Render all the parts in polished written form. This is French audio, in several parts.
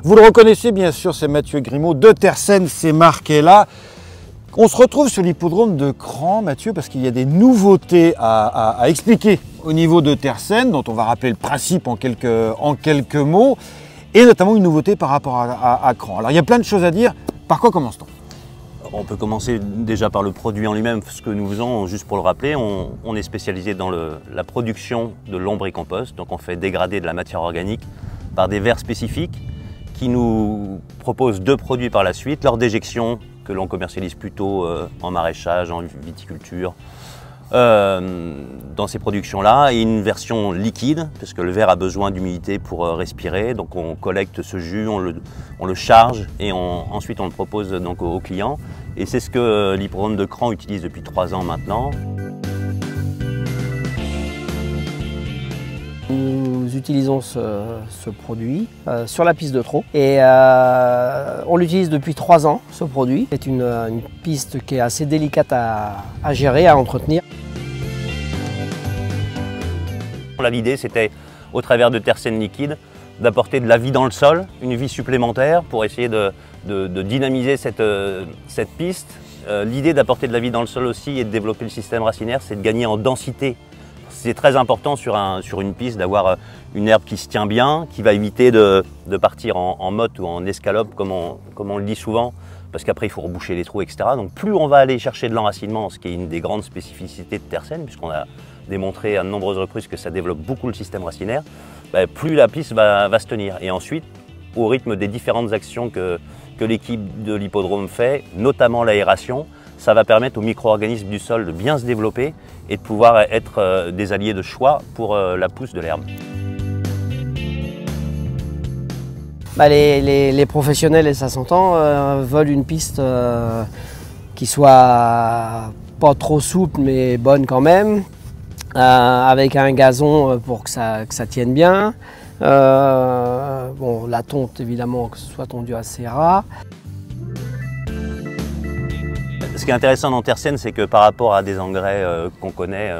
Vous le reconnaissez bien sûr, c'est Mathieu Grimaud de Tersen, c'est marqué là. On se retrouve sur l'hippodrome de Cran, Mathieu, parce qu'il y a des nouveautés à expliquer au niveau de Tersen, dont on va rappeler le principe en quelques mots, et notamment une nouveauté par rapport à Cran. Alors il y a plein de choses à dire, par quoi commence-t-on? On peut commencer déjà par le produit en lui-même. Ce que nous faisons, juste pour le rappeler, on est spécialisé dans la production de lombricompost. Donc on fait dégrader de la matière organique par des vers spécifiques qui nous proposent deux produits par la suite. Leur déjection, que l'on commercialise plutôt en maraîchage, en viticulture, dans ces productions-là, et une version liquide, parce que le verre a besoin d'humidité pour respirer. Donc on collecte ce jus, on le charge et ensuite on le propose donc aux clients. Et c'est ce que l'hippodrome de Cran utilise depuis 3 ans maintenant. Nous utilisons ce produit sur la piste de trot et on l'utilise depuis 3 ans, ce produit. C'est une piste qui est assez délicate à gérer, à entretenir. L'idée, c'était, au travers de Tersen liquide, d'apporter de la vie dans le sol, une vie supplémentaire pour essayer de dynamiser cette piste. L'idée d'apporter de la vie dans le sol aussi et de développer le système racinaire, c'est de gagner en densité. C'est très important sur une piste d'avoir une herbe qui se tient bien, qui va éviter de partir en motte ou en escalope, comme on le dit souvent, parce qu'après il faut reboucher les trous, etc. Donc plus on va aller chercher de l'enracinement, ce qui est une des grandes spécificités de Tersen, puisqu'on a démontré à de nombreuses reprises que ça développe beaucoup le système racinaire, plus la piste va se tenir. Et ensuite, au rythme des différentes actions que l'équipe de l'hippodrome fait, notamment l'aération, ça va permettre aux micro-organismes du sol de bien se développer et de pouvoir être des alliés de choix pour la pousse de l'herbe. Les professionnels, et ça s'entend, veulent une piste qui soit pas trop souple mais bonne quand même, avec un gazon pour que ça tienne bien. Bon, la tonte évidemment, que ce soit tondu assez ras. Ce qui est intéressant dans Tersen, c'est que par rapport à des engrais qu'on connaît,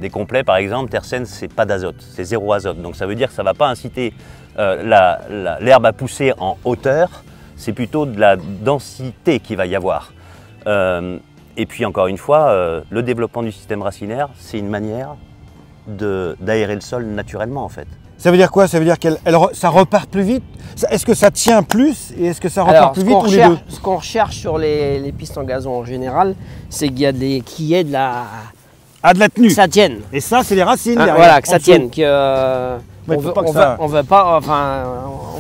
des complets par exemple, Tersen c'est pas d'azote, c'est 0 azote. Donc ça veut dire que ça ne va pas inciter l'herbe à pousser en hauteur, c'est plutôt de la densité qu'il va y avoir. Et puis encore une fois, le développement du système racinaire, c'est une manière d'aérer le sol naturellement en fait. Ça veut dire quoi? Ça veut dire que ça repart plus vite? Est-ce que ça tient plus et est-ce que ça repart plus vite ou les deux? Ce qu'on recherche sur les pistes en gazon en général, c'est qu'il y ait de la... Ah, de la tenue. Que ça tienne. Et ça, c'est les racines. Voilà, que ça tienne. On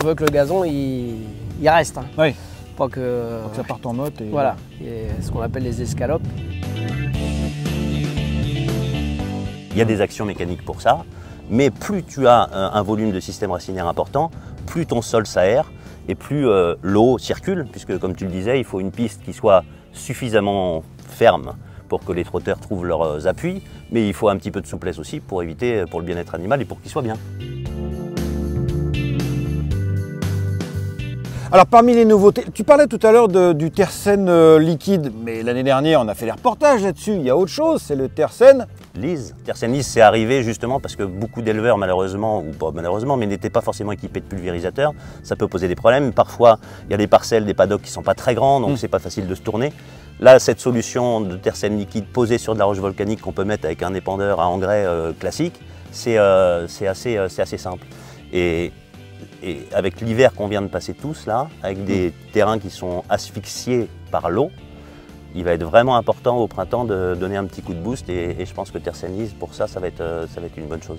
veut que le gazon il reste. Hein. Oui. Pas que ça parte en motte. Et... Voilà, et ce qu'on appelle les escalopes. Il y a des actions mécaniques pour ça, mais plus tu as un volume de système racinaire important, plus ton sol s'aère et plus l'eau circule, puisque comme tu le disais, il faut une piste qui soit suffisamment ferme pour que les trotteurs trouvent leurs appuis, mais il faut un petit peu de souplesse aussi pour éviter, pour le bien-être animal et pour qu'il soit bien. Alors parmi les nouveautés, tu parlais tout à l'heure du Tersen liquide, mais l'année dernière on a fait des reportages là-dessus, il y a autre chose, c'est le Tersen Lise. Tersen Lise, c'est arrivé justement parce que beaucoup d'éleveurs malheureusement, ou pas malheureusement, mais n'étaient pas forcément équipés de pulvérisateurs. Ça peut poser des problèmes. Parfois, il y a des parcelles, des paddocks qui ne sont pas très grands, donc c'est pas facile de se tourner. Là, cette solution de Tersen liquide posée sur de la roche volcanique qu'on peut mettre avec un épandeur à engrais classique, c'est assez simple. Et avec l'hiver qu'on vient de passer tous là, avec des terrains qui sont asphyxiés par l'eau, il va être vraiment important au printemps de donner un petit coup de boost et je pense que Tersen Lise, pour ça, ça va être une bonne chose.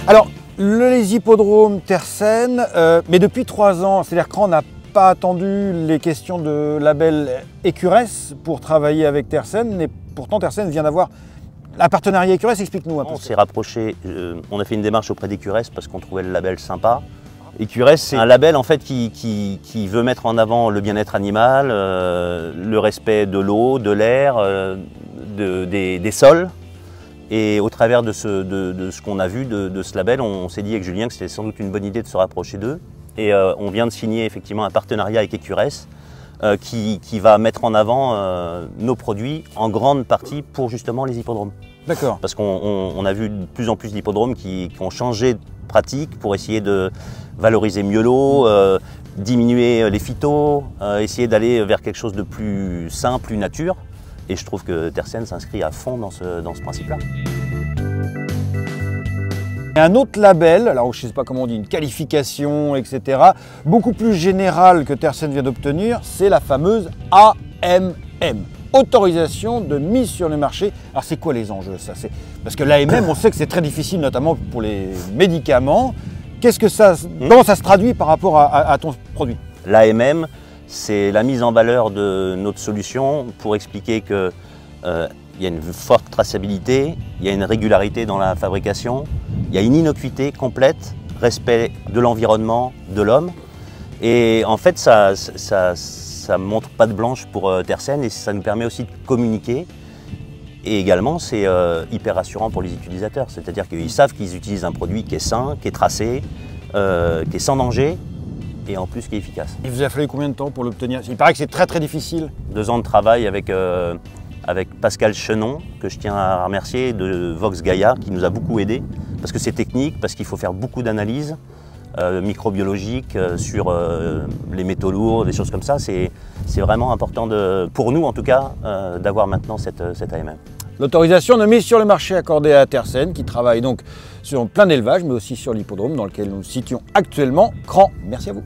Alors, les hippodromes Tersen, mais depuis 3 ans, c'est-à-dire qu'on n'a pas attendu les questions de label Écuresse pour travailler avec Tersen, et pourtant Tersen vient d'avoir un partenariat Écuresse, explique-nous un peu. On s'est rapproché, on a fait une démarche auprès d'Écuresse parce qu'on trouvait le label sympa. Écuresse, c'est un label en fait qui veut mettre en avant le bien-être animal, le respect de l'eau, de l'air, des sols. Et au travers de ce qu'on a vu de ce label, on s'est dit avec Julien que c'était sans doute une bonne idée de se rapprocher d'eux. Et on vient de signer effectivement un partenariat avec Écuresse qui va mettre en avant nos produits en grande partie pour justement les hippodromes. D'accord. Parce qu'on a vu de plus en plus d'hippodromes qui ont changé de pratique pour essayer de valoriser mieux l'eau, diminuer les phytos, essayer d'aller vers quelque chose de plus sain, plus nature. Et je trouve que Tersen s'inscrit à fond dans ce principe-là. Et un autre label, alors je ne sais pas comment on dit, une qualification, etc., beaucoup plus générale que Tersen vient d'obtenir, c'est la fameuse AMM. Autorisation de mise sur le marché. Alors c'est quoi les enjeux ça? Parce que l'AMM, on sait que c'est très difficile, notamment pour les médicaments. Comment ça se traduit par rapport à ton produit? L'AMM, c'est la mise en valeur de notre solution pour expliquer qu'il y a une forte traçabilité, il y a une régularité dans la fabrication, il y a une innocuité complète, respect de l'environnement, de l'homme. Et en fait, ça montre pas de blanche pour Tersen et ça nous permet aussi de communiquer. Et également, c'est hyper rassurant pour les utilisateurs. C'est-à-dire qu'ils savent qu'ils utilisent un produit qui est sain, qui est tracé, qui est sans danger et en plus qui est efficace. Il vous a fallu combien de temps pour l'obtenir? Il paraît que c'est très difficile. 2 ans de travail avec Pascal Chenon, que je tiens à remercier, de Vox Gaia, qui nous a beaucoup aidé. Parce que c'est technique, parce qu'il faut faire beaucoup d'analyses microbiologiques sur les métaux lourds, des choses comme ça. C'est vraiment important, pour nous en tout cas, d'avoir maintenant cette AMM. L'autorisation de mise sur le marché accordée à Tersen, qui travaille donc sur plein d'élevage, mais aussi sur l'hippodrome dans lequel nous nous situons actuellement. Cran, merci à vous.